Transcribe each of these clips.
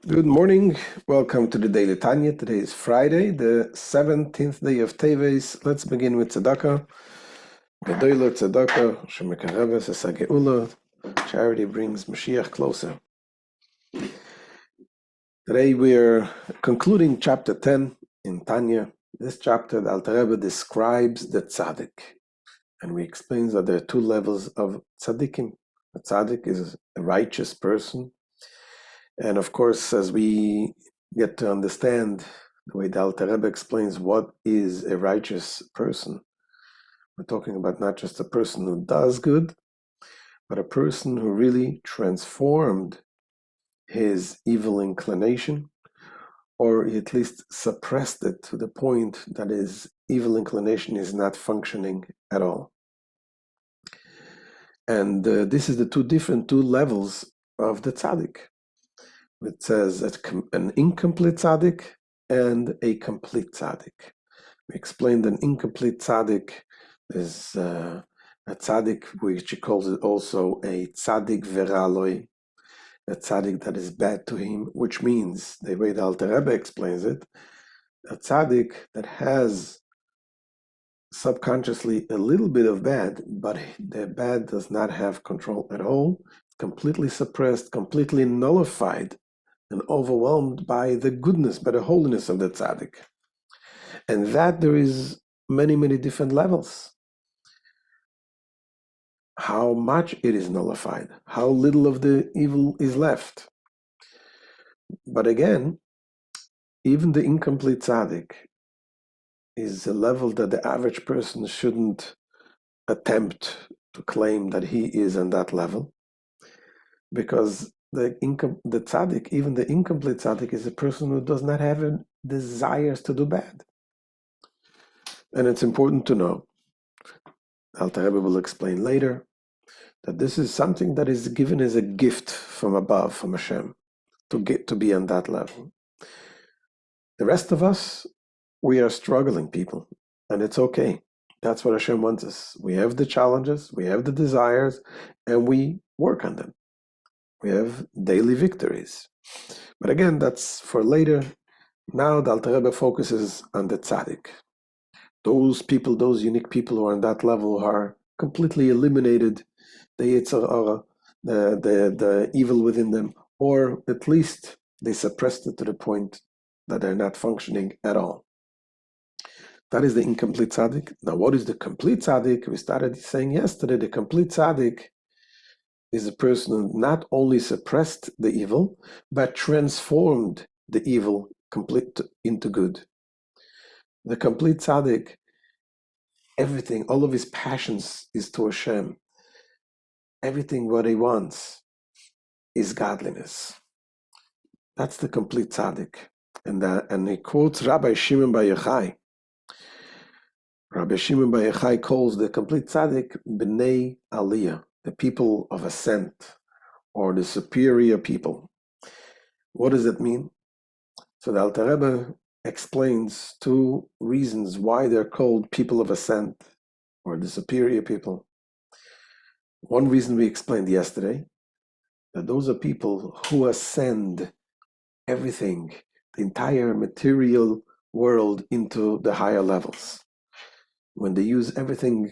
Good morning. Welcome to the Daily Tanya. Today is Friday, the 17th day of Teves. Let's begin with Tzedakah. Gedolah Tzedakah, Shemekareves Esageula. Charity brings Mashiach closer. Today we are concluding chapter 10 in Tanya. This chapter, the Alter Rebbe describes the Tzaddik. And we explain that there are two levels of Tzaddikim. A Tzaddik is a righteous person. And of course, as we get to understand the way the Alter Rebbe explains what is a righteous person, we're talking about not just a person who does good, but a person who really transformed his evil inclination, or at least suppressed it to the point that his evil inclination is not functioning at all. And this is the two levels of the tzaddik. It says an incomplete tzaddik and a complete tzaddik. We explained an incomplete tzaddik is a tzaddik which he calls it also a tzaddik veraloi, a tzaddik that is bad to him, which means, the way the Alter Rebbe explains it, a tzaddik that has subconsciously a little bit of bad, but the bad does not have control at all, completely suppressed, completely nullified, and overwhelmed by the goodness, by the holiness of the tzaddik. And that there is many different levels. How much it is nullified, how little of the evil is left. But again, even the incomplete tzaddik is a level that the average person shouldn't attempt to claim that he is on that level, because the tzaddik, even the incomplete tzaddik, is a person who does not have desires to do bad. And it's important to know, Alter Rebbe will explain later, that this is something that is given as a gift from above, from Hashem, to get to be on that level. The rest of us, we are struggling people, and it's okay. That's what Hashem wants us. We have the challenges, we have the desires, and we work on them. We have daily victories. But again, that's for later. Now the Alter Rebbe focuses on the tzaddik. Those people, those unique people who are on that level are completely eliminated, the Yetzer Hara, the evil within them, or at least they suppressed it to the point that they're not functioning at all. That is the incomplete tzaddik. Now, what is the complete tzaddik? We started saying yesterday, the complete tzaddik is a person who not only suppressed the evil, but transformed the evil into good. The complete tzaddik, everything, all of his passions is to Hashem. Everything what he wants is godliness. That's the complete tzaddik. And he quotes Rabbi Shimon Bar Yochai. Rabbi Shimon Bar Yochai calls the complete tzaddik B'nei Aliyah, the people of ascent, or the superior people. What does it mean? So the Alter Rebbe explains two reasons why they're called people of ascent, or the superior people. One reason we explained yesterday, that those are people who ascend everything, the entire material world, into the higher levels. When they use everything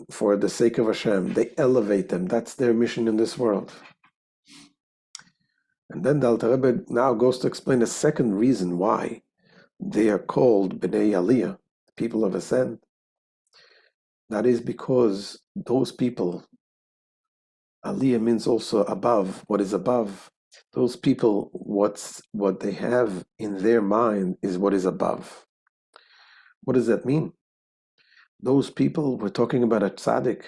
for the sake of Hashem, they elevate them. That's their mission in this world. And then the Alter Rebbe now goes to explain a second reason why they are called B'nei Aliyah, people of ascent. That is because those people, Aliyah means also above, what is above. Those people, what they have in their mind is what is above. What does that mean? Those people, we're talking about a tzaddik,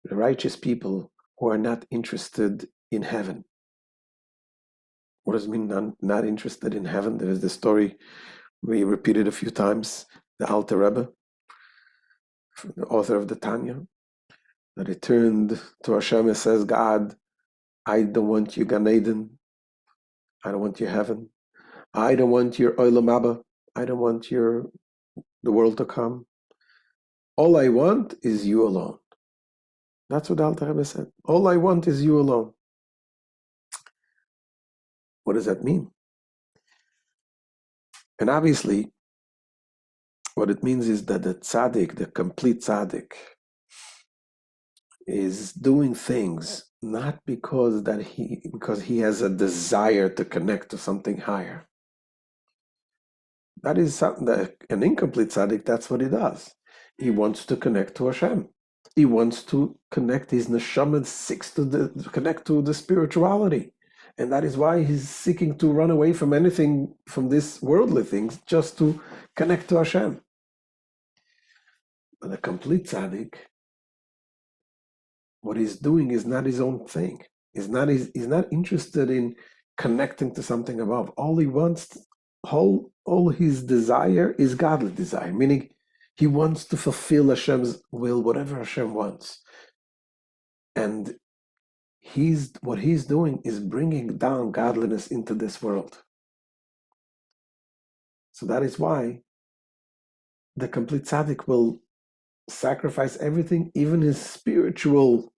the righteous people who are not interested in heaven. What does it mean, not interested in heaven? There is the story we repeated a few times, the Alter Rebbe, the author of the Tanya, that he turned to Hashem and says, God, I don't want your Gan Eden. I don't want your heaven. I don't want your Olam Abba. I don't want the world to come. All I want is you alone. That's what Alter Rebbe said. All I want is you alone. What does that mean? And obviously, what it means is that the tzaddik, the complete tzaddik, is doing things not because he has a desire to connect to something higher. That is something that an incomplete tzaddik, that's what he does. He wants to connect to Hashem. He wants to connect his neshama, seeks to connect to the spirituality. And that is why he's seeking to run away from anything, from these worldly things, just to connect to Hashem. But the complete tzaddik, what he's doing is not his own thing. He's not interested in connecting to something above. All he wants, all his desire is godly desire, meaning he wants to fulfill Hashem's will, whatever Hashem wants. And what he's doing is bringing down godliness into this world. So that is why the complete tzaddik will sacrifice everything, even his spiritual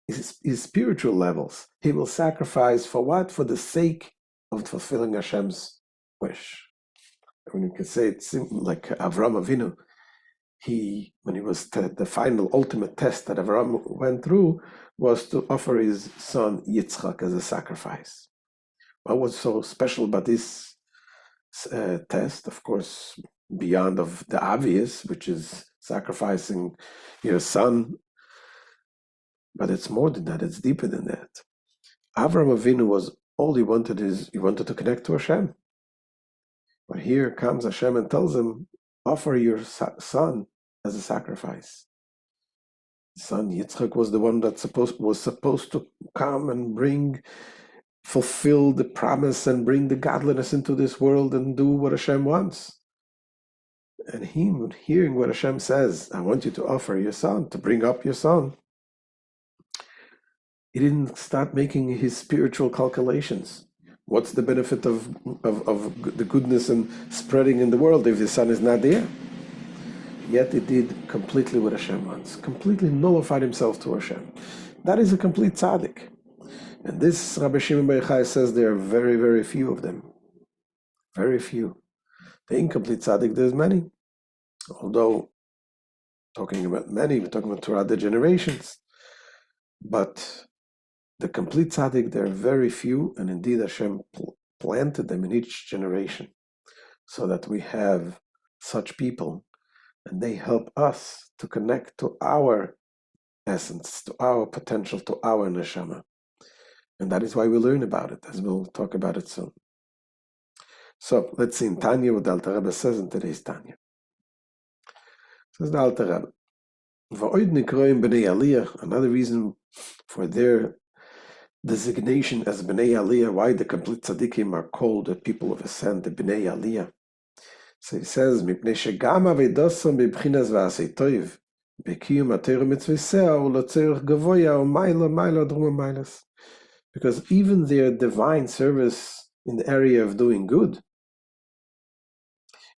levels. He will sacrifice for what? For the sake of fulfilling Hashem's wish. I mean, you can say it's like Avram Avinu. When he was the final ultimate test that Avram went through was to offer his son Yitzchak as a sacrifice. What was so special about this test? Of course, beyond of the obvious, which is sacrificing your son, but it's more than that. It's deeper than that. Avram Avinu all he wanted to connect to Hashem. But here comes Hashem and tells him, offer your son as a sacrifice. Son Yitzchak was the one that was supposed to come and fulfill the promise and bring the godliness into this world and do what Hashem wants. And him hearing what Hashem says, I want you to offer your son, to bring up your son. He didn't start making his spiritual calculations. What's the benefit of the goodness and spreading in the world if the son is not there? Yet he did completely what Hashem wants, completely nullified himself to Hashem. That is a complete tzaddik. And this Rabbi Shimon Bar Yochai says there are very, very few of them. Very few. The incomplete tzaddik, there's many. Although, talking about many, we're talking about throughout the generations. But the complete tzaddik, there are very few, and indeed Hashem planted them in each generation so that we have such people, and they help us to connect to our essence, to our potential, to our neshama. And that is why we learn about it, as we'll talk about it soon. So let's see in Tanya what the Alter Rebbe says in today's Tanya. Says the Alter Rebbe, V'oid nikroim b'nei Aliyah, another reason for their designation as b'nei Aliyah, why the complete tzaddikim are called the people of ascent, the b'nei Aliyah. So he says, מפני שגם אבידוסם בבחינת ועשי טוב, בקיום התורה מצווסיה, הוא לא צורך גבוה, או מיילה דרום המיילס. Because even their divine service in the area of doing good,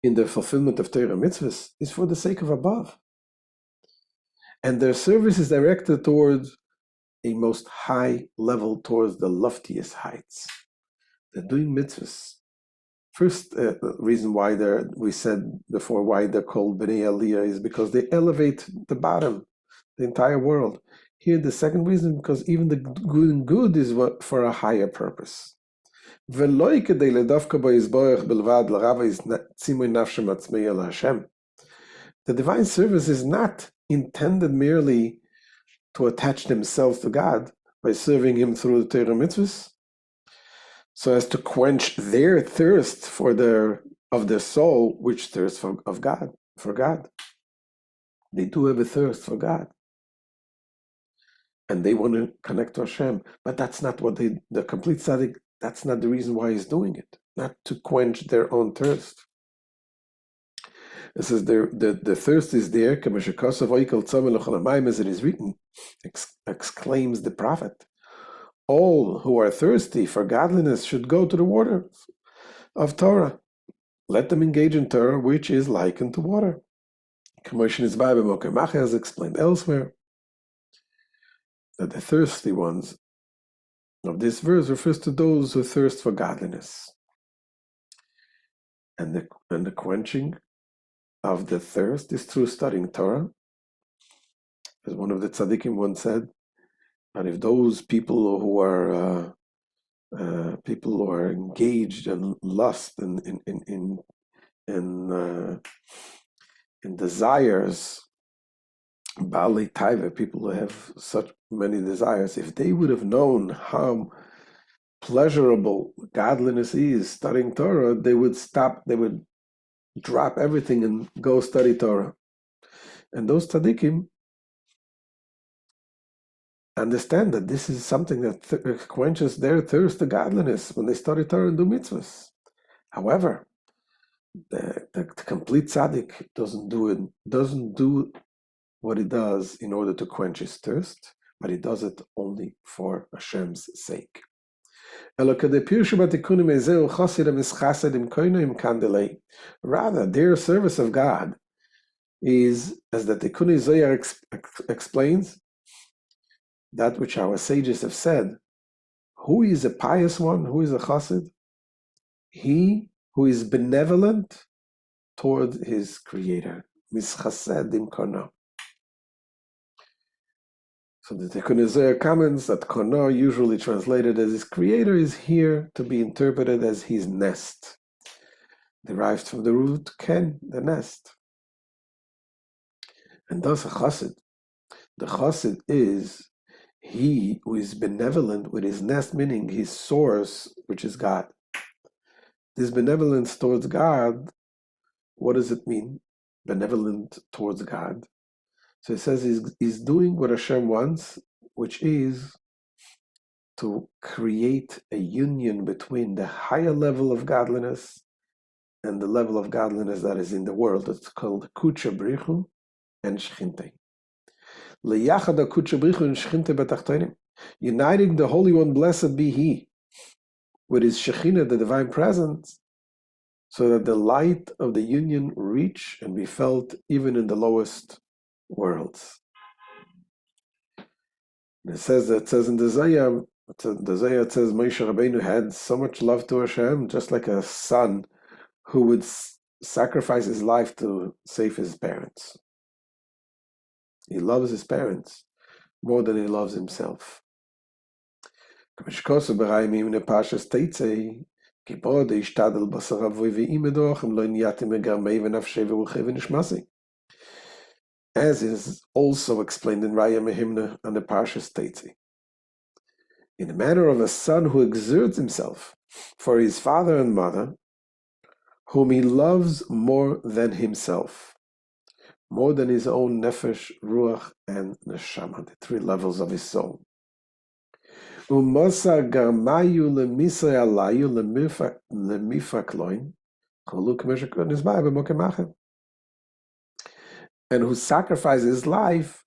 in the fulfillment of Torah mitzvahs, is for the sake of above. And their service is directed towards a most high level, towards the loftiest heights. They're doing mitzvahs. First reason why we said before why they're called Bnei Aliyah is because they elevate the bottom, the entire world. Here, the second reason, because even the good is for a higher purpose. The divine service is not intended merely to attach themselves to God by serving Him through the Torah mitzvahs, so as to quench their thirst of their soul, which thirsts for God. They do have a thirst for God. And they want to connect to Hashem. But that's not what the complete tzaddik, that's not the reason why he's doing it. Not to quench their own thirst. It says the thirst is there, as it is written, exclaims the prophet. All who are thirsty for godliness should go to the water of Torah. Let them engage in Torah, which is likened to water. As explained elsewhere, that the thirsty ones of this verse refers to those who thirst for godliness. And the quenching of the thirst is through studying Torah. As one of the tzaddikim once said, and if those people who are engaged in lust and in desires, Bali Taiva, people who have such many desires, if they would have known how pleasurable godliness is, studying Torah, they would drop everything and go study Torah. And those tzaddikim understand that this is something that quenches their thirst to godliness when they study Torah and do mitzvahs. However, the complete tzaddik doesn't do what he does in order to quench his thirst, but he does it only for Hashem's sake. Rather, their service of God is, as the Tikkunei Zohar explains, that which our sages have said. Who is a pious one? Who is a chassid? He who is benevolent toward his creator. Mischasedim kono. So the Tikkunei Zohar comments that kono, usually translated as his creator, is here to be interpreted as his nest, derived from the root ken, the nest. And thus a chassid. The chassid is he who is benevolent with his nest, meaning his source, which is God. This benevolence towards God, what does it mean? Benevolent towards God. So he says he's doing what Hashem wants, which is to create a union between the higher level of godliness and the level of godliness that is in the world. It's called Kucha Brichu and Shchinte. Uniting the Holy One, blessed be He, with His Shekhinah, the Divine Presence, so that the light of the union reach and be felt even in the lowest worlds. And it says in the Zohar, it says Moshe Rabbeinu had so much love to Hashem, just like a son who would sacrifice his life to save his parents. He loves his parents more than he loves himself. As is also explained in Raya Mehimna and the Parshas Teitze. In the manner of a son who exerts himself for his father and mother, whom he loves more than himself, more than his own nefesh, ruach, and neshama, the three levels of his soul. And who sacrifices his life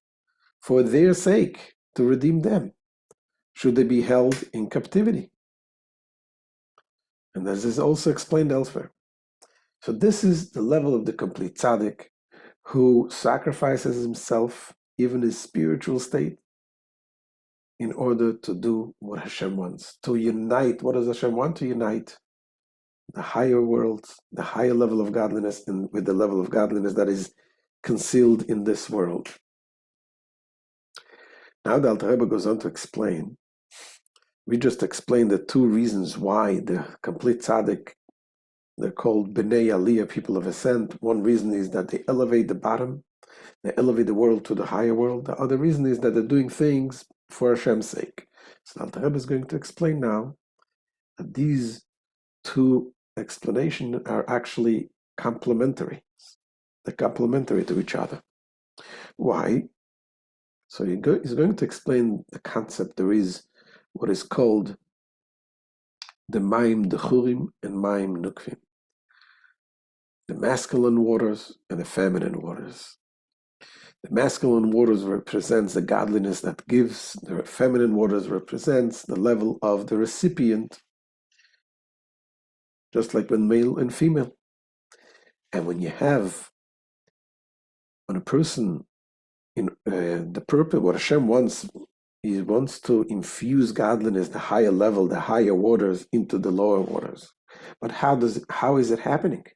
for their sake to redeem them, should they be held in captivity. And this is also explained elsewhere. So this is the level of the complete tzaddik, who sacrifices himself, even his spiritual state, in order to do what Hashem wants, to unite. What does Hashem want? To unite the higher world, the higher level of godliness, and with the level of godliness that is concealed in this world. Now the Alter Rebbe goes on to explain. We just explained the two reasons why the complete tzaddik, they're called Bnei Aliyah, people of ascent. One reason is that they elevate the bottom, they elevate the world to the higher world. The other reason is that they're doing things for Hashem's sake. So Alter Rebbe is going to explain now that these two explanations are actually complementary. They're complementary to each other. Why? So he's going to explain the concept. There is what is called the Maim Dechurim and Maim Nukvim, the masculine waters and the feminine waters. The masculine waters represents the godliness that gives, the feminine waters represents the level of the recipient, just like when male and female. And when you have on a person in the purpose, what Hashem wants He wants to infuse godliness, the higher level, the higher waters, into the lower waters. But how is it happening?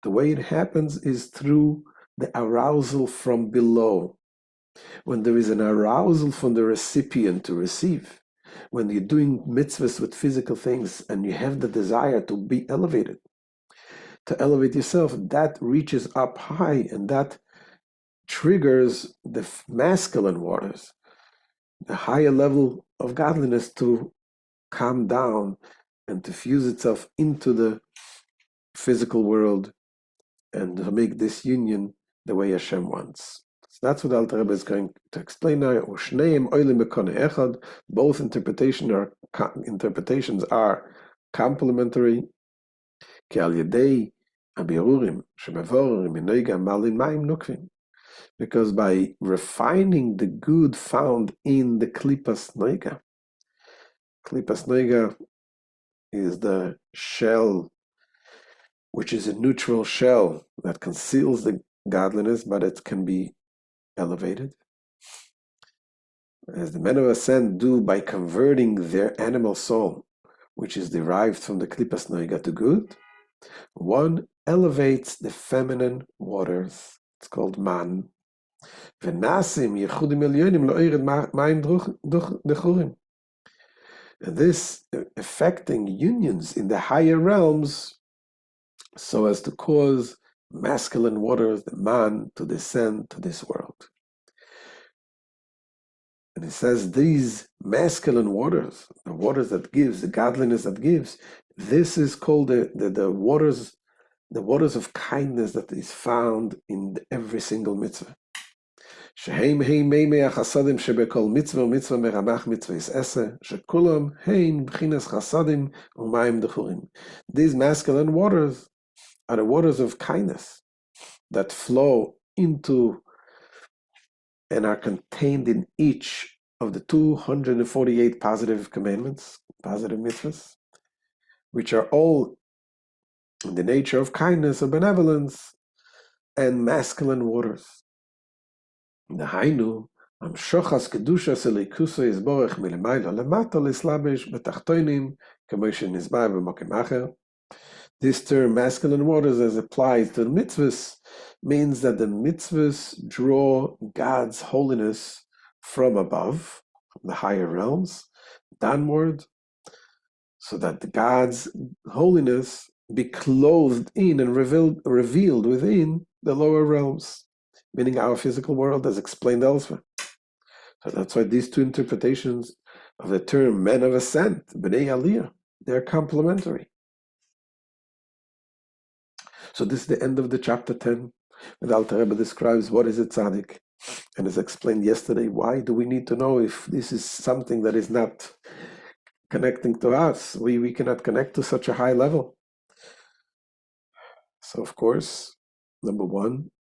The way it happens is through the arousal from below. When there is an arousal from the recipient to receive, when you're doing mitzvahs with physical things and you have the desire to be elevated, to elevate yourself, that reaches up high and that triggers the masculine waters, the higher level of godliness, to calm down and to fuse itself into the physical world and to make this union the way Hashem wants. So that's what Alter Rebbe is going to explain now. Both interpretations are complementary. Because by refining the good found in the Klipas Noiga is the shell, which is a neutral shell that conceals the godliness, but it can be elevated. As the men of ascent do by converting their animal soul, which is derived from the Klipas Noiga, to good, one elevates the feminine waters. It's called man. And this affecting unions in the higher realms so as to cause masculine waters, the man, to descend to this world. And it says these masculine waters, the waters that gives, the godliness that gives, this is called the waters of kindness that is found in every single mitzvah. שהם מימי החסדים שבכל מצווה ומצווה מרמ"ח מצווה עשה, שכולם הם בחינס חסדים ומים דחורים. These masculine waters are the waters of kindness that flow into and are contained in each of the 248 positive commandments, positive mitzvahs, which are all in the nature of kindness or benevolence and masculine waters. דהיינו, המשוחס קדושס אליקוסו יסבורך מלמעלה למטה לסלבש בתחתונים כמו שנסבר במקום אחר. This term, masculine waters, as applied to the mitzvahs, means that the mitzvahs draw God's holiness from above, from the higher realms, downward, so that God's holiness be clothed in and revealed within the lower realms, meaning our physical world, as explained elsewhere. So that's why these two interpretations of the term men of ascent, B'nai Aliyah, they're complementary. So this is the end of the chapter 10, where Alter Rebbe describes what is a tzaddik, and as explained yesterday, why do we need to know if this is something that is not connecting to us? We cannot connect to such a high level. So of course, number one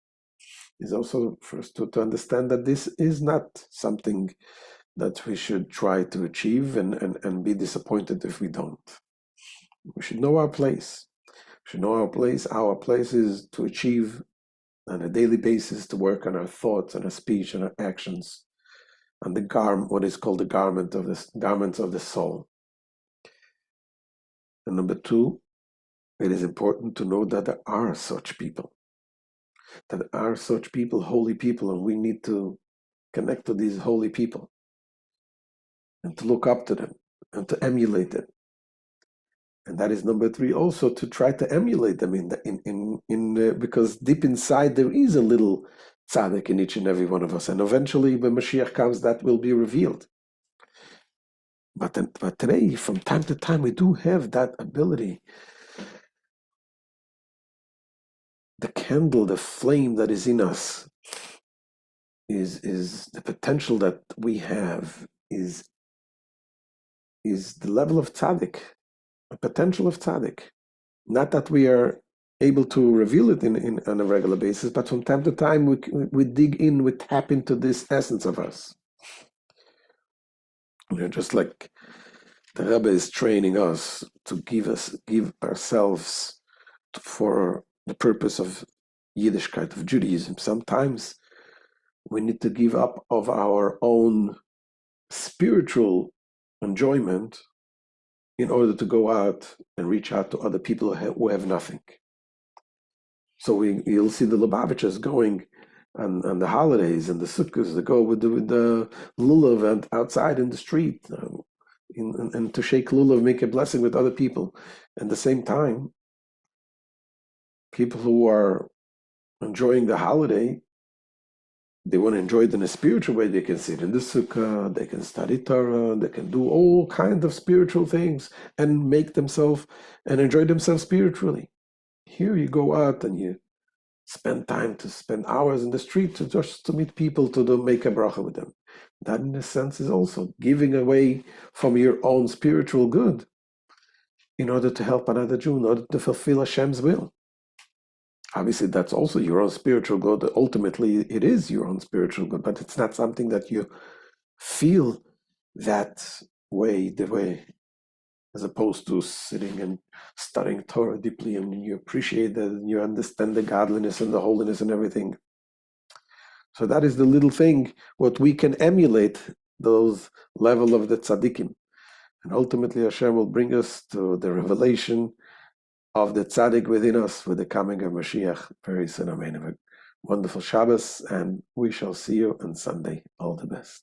is also first to understand that this is not something that we should try to achieve and be disappointed if we don't. We should know our place. We should know our place. Our place is to achieve on a daily basis, to work on our thoughts and our speech and our actions, on the what is called the garments of the soul. And number two, it is important to know that there are such people. That there are such people, holy people, and we need to connect to these holy people and to look up to them and to emulate them. And that is number three, also to try to emulate them because deep inside there is a little tzaddik in each and every one of us, and eventually when Mashiach comes, that will be revealed. But today, from time to time, we do have that ability. The candle, the flame that is in us, is the potential that we have is the level of tzaddik. A potential of tzaddik. Not that we are able to reveal it on a regular basis, but from time to time we dig in, we tap into this essence of us. Just like the Rebbe is training us to give ourselves for the purpose of Yiddishkeit, of Judaism. Sometimes we need to give up of our own spiritual enjoyment in order to go out and reach out to other people who have nothing. So you'll see the Lubavitchers going on the holidays and the sukkahs. They go with the lulav and outside in the street, and to shake lulav, make a blessing with other people. At the same time, people who are enjoying the holiday, they want to enjoy it in a spiritual way. They can sit in the sukkah, they can study Torah, they can do all kinds of spiritual things and make themselves and enjoy themselves spiritually. Here you go out and you spend hours in the street to meet people, to make a bracha with them. That in a sense is also giving away from your own spiritual good in order to help another Jew, in order to fulfill Hashem's will. Obviously, that's also your own spiritual good. Ultimately, it is your own spiritual good, but it's not something that you feel that way, as opposed to sitting and studying Torah deeply, and you appreciate that, and you understand the godliness and the holiness and everything. So that is the little thing, what we can emulate, those level of the tzaddikim. And ultimately Hashem will bring us to the revelation of the tzaddik within us with the coming of Mashiach very soon. Amen. Wonderful Shabbos, and we shall see you on Sunday. All the best.